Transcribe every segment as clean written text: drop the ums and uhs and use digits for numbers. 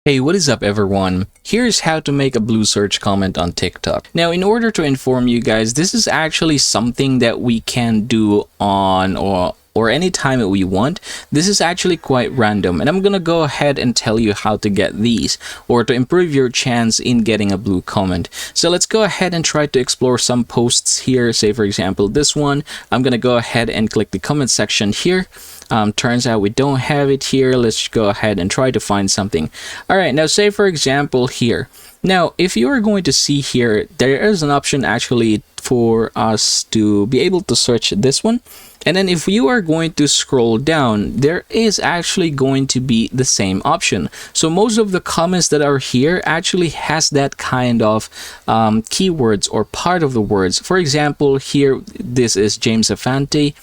Hey, what is up everyone? Here's how to make a blue search comment on TikTok. Now, in order to inform you guys, this is actually something that we can do on or anytime that we want. This is actually quite random, and I'm gonna go ahead and tell you how to get these or to improve your chance in getting a blue comment. So let's go ahead and try to explore some posts here. Say for example this one. I'm gonna go ahead and click the comment section here. Turns out we don't have it here. Let's go ahead and try to find something. All right, now say for example here. Now, if you are going to see here, there is an option actually for us to be able to search this one. And then if you are going to scroll down, there is actually going to be the same option. So most of the comments that are here actually has that kind of keywords or part of the words. For example, here, this is James Afante.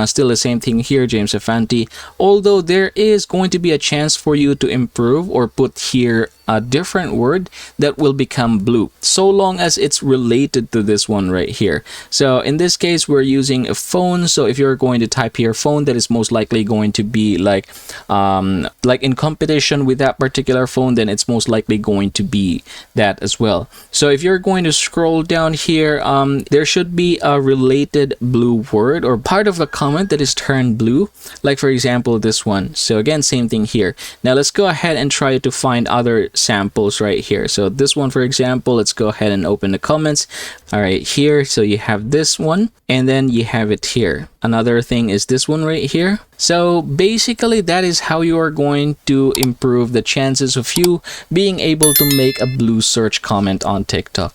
Still the same thing here, James Afante. Although there is going to be a chance for you to improve or put here a different word that will become blue, so long as it's related to this one right here. So in this case, we're using a phone. So if you're going to type here phone, that is most likely going to be like in competition with that particular phone, then it's most likely going to be that as well. So if you're going to scroll down here, there should be a related blue word or part of a comment that is turned blue, like for example this one. So again, same thing here. Now let's go ahead and try to find other samples right here. So this one, for example, let's go ahead and open the comments. All right, here, so you have this one and then you have it here. Another thing is this one right here. So basically that is how you are going to improve the chances of you being able to make a blue search comment on TikTok.